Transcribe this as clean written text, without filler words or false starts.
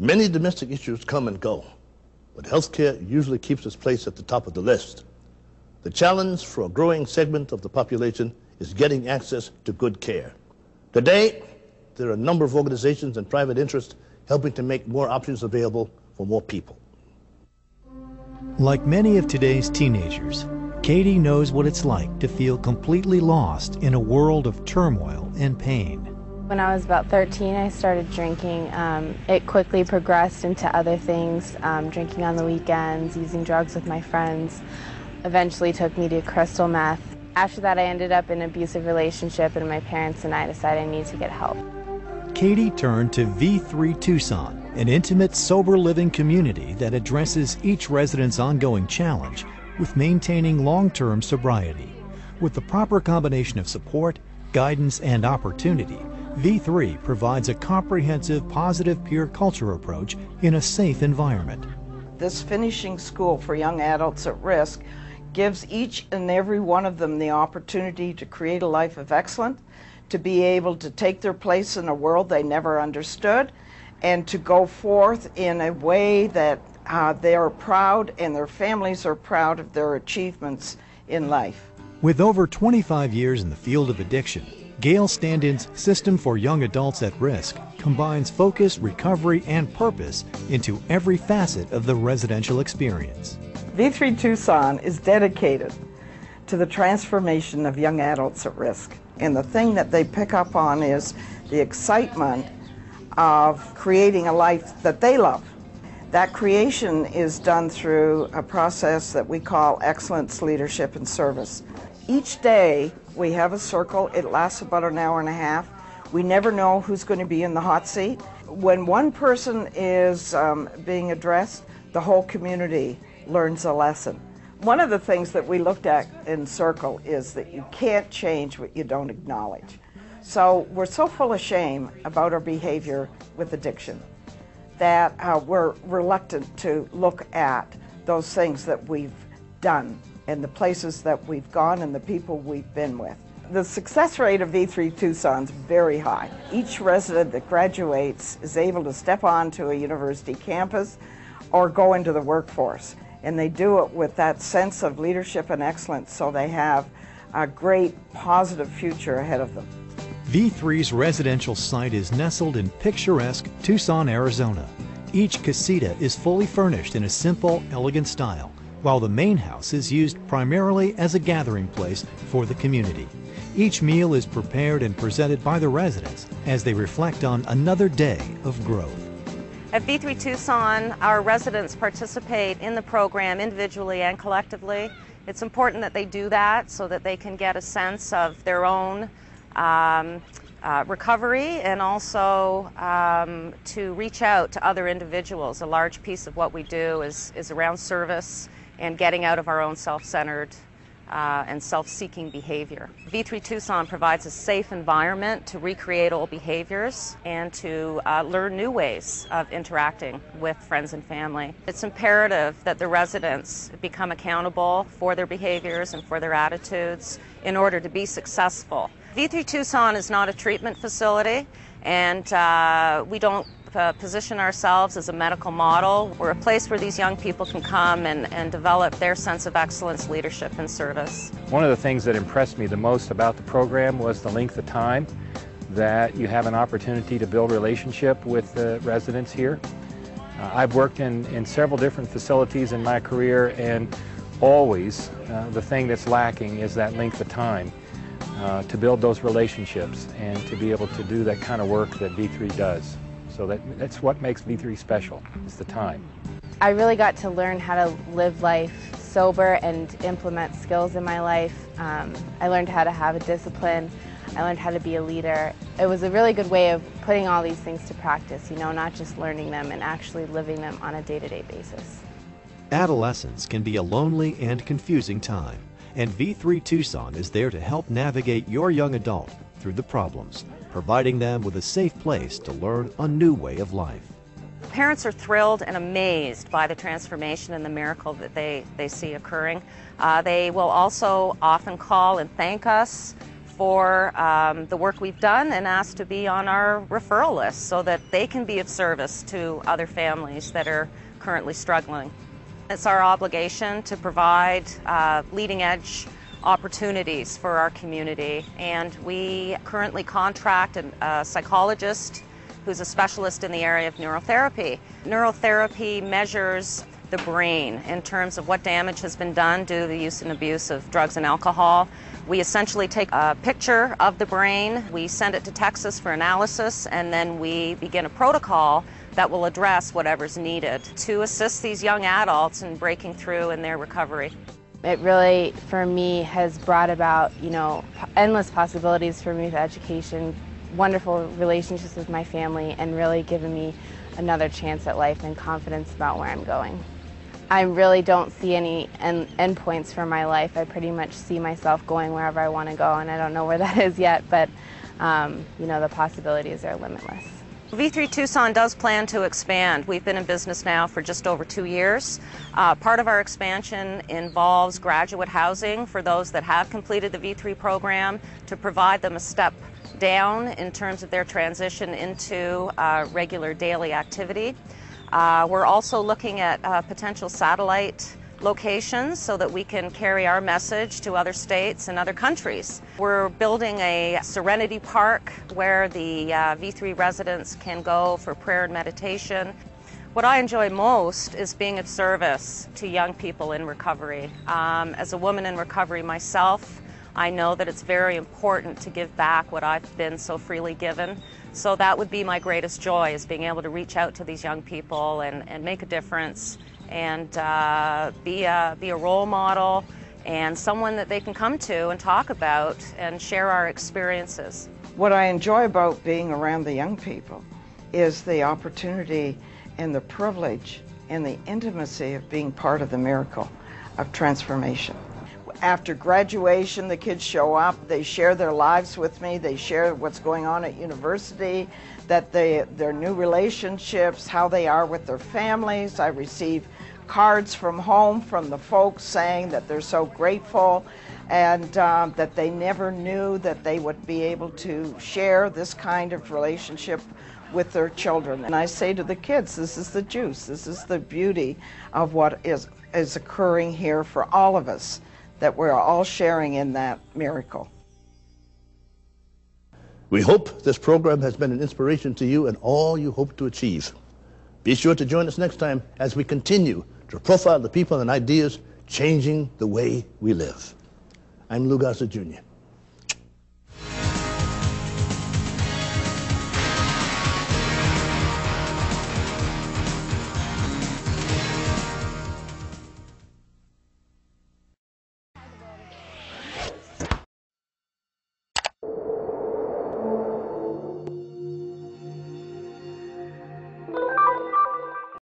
Many domestic issues come and go, but healthcare usually keeps its place at the top of the list. The challenge for a growing segment of the population is getting access to good care. Today, there are a number of organizations and private interests helping to make more options available for more people. Like many of today's teenagers, Katie knows what it's like to feel completely lost in a world of turmoil and pain. When I was about 13, I started drinking. It quickly progressed into other things, drinking on the weekends, using drugs with my friends. Eventually took me to crystal meth. After that, I ended up in an abusive relationship, and my parents and I decided I needed to get help. Katie turned to V3 TUCSON, an intimate, sober living community that addresses each resident's ongoing challenge with maintaining long-term sobriety. With the proper combination of support, guidance, and opportunity, V3 provides a comprehensive, positive peer culture approach in a safe environment. This finishing school for young adults at risk gives each and every one of them the opportunity to create a life of excellence, to be able to take their place in a world they never understood, and to go forth in a way that they are proud and their families are proud of their achievements in life. With over 25 years in the field of addiction, Gail Standin's System for Young Adults at Risk combines focus, recovery, and purpose into every facet of the residential experience. V3 TUCSON is dedicated to the transformation of young adults at risk. And the thing that they pick up on is the excitement of creating a life that they love. That creation is done through a process that we call excellence, leadership, and service. Each day we have a circle. It lasts about an hour and a half. We never know who's going to be in the hot seat. When one person is being addressed, the whole community learns a lesson. One of the things that we looked at in Circle is that you can't change what you don't acknowledge. So we're so full of shame about our behavior with addiction that we're reluctant to look at those things that we've done and the places that we've gone and the people we've been with. The success rate of V3 TUCSON is very high. Each resident that graduates is able to step onto a university campus or go into the workforce. And they do it with that sense of leadership and excellence, so they have a great positive future ahead of them. V3's residential site is nestled in picturesque Tucson, Arizona. Each casita is fully furnished in a simple, elegant style, while the main house is used primarily as a gathering place for the community. Each meal is prepared and presented by the residents as they reflect on another day of growth. At V3 TUCSON, our residents participate in the program individually and collectively. It's important that they do that so that they can get a sense of their own recovery and also to reach out to other individuals. A large piece of what we do is around service and getting out of our own self-centered and self-seeking behavior. V3 TUCSON provides a safe environment to recreate old behaviors and to learn new ways of interacting with friends and family. It's imperative that the residents become accountable for their behaviors and for their attitudes in order to be successful. V3 TUCSON is not a treatment facility, and we don't position ourselves as a medical model. We're a place where these young people can come and develop their sense of excellence, leadership, and service. One of the things that impressed me the most about the program was the length of time that you have an opportunity to build relationship with the residents here. I've worked in several different facilities in my career, and always the thing that's lacking is that length of time to build those relationships and to be able to do that kind of work that V3 does. So that's what makes V3 special, is the time. I really got to learn how to live life sober and implement skills in my life. I learned how to have a discipline. I learned how to be a leader. It was a really good way of putting all these things to practice, you know, not just learning them and actually living them on a day-to-day basis. Adolescence can be a lonely and confusing time, and V3 TUCSON is there to help navigate your young adult through the problems, providing them with a safe place to learn a new way of life. Parents are thrilled and amazed by the transformation and the miracle that they see occurring. They will also often call and thank us for the work we've done and ask to be on our referral list so that they can be of service to other families that are currently struggling. It's our obligation to provide leading-edge opportunities for our community, and we currently contract a psychologist who's a specialist in the area of neurotherapy. Neurotherapy measures the brain in terms of what damage has been done due to the use and abuse of drugs and alcohol. We essentially take a picture of the brain, we send it to Texas for analysis, and then we begin a protocol that will address whatever's needed to assist these young adults in breaking through in their recovery. It really, for me, has brought about, endless possibilities for me with education, wonderful relationships with my family, and really given me another chance at life and confidence about where I'm going. I really don't see any endpoints for my life. I pretty much see myself going wherever I want to go, and I don't know where that is yet, but the possibilities are limitless. V3 Tucson does plan to expand. We've been in business now for just over 2 years. Part of our expansion involves graduate housing for those that have completed the V3 program to provide them a step down in terms of their transition into regular daily activity. We're also looking at potential satellite locations so that we can carry our message to other states and other countries. We're building a Serenity Park where the V3 residents can go for prayer and meditation. What I enjoy most is being of service to young people in recovery. As a woman in recovery myself, I know that it's very important to give back what I've been so freely given. So that would be my greatest joy, is being able to reach out to these young people and make a difference and be a role model and someone that they can come to and talk about and share our experiences. What I enjoy about being around the young people is the opportunity and the privilege and the intimacy of being part of the miracle of transformation. After graduation, the kids show up, they share their lives with me, they share what's going on at university, their new relationships, how they are with their families. I receive cards from home from the folks saying that they're so grateful and that they never knew that they would be able to share this kind of relationship with their children. And I say to the kids, this is the juice, this is the beauty of what is occurring here for all of us, that we're all sharing in that miracle. We hope this program has been an inspiration to you and all you hope to achieve. Be sure to join us next time as we continue to profile the people and ideas changing the way we live. I'm Lou Gossett Jr.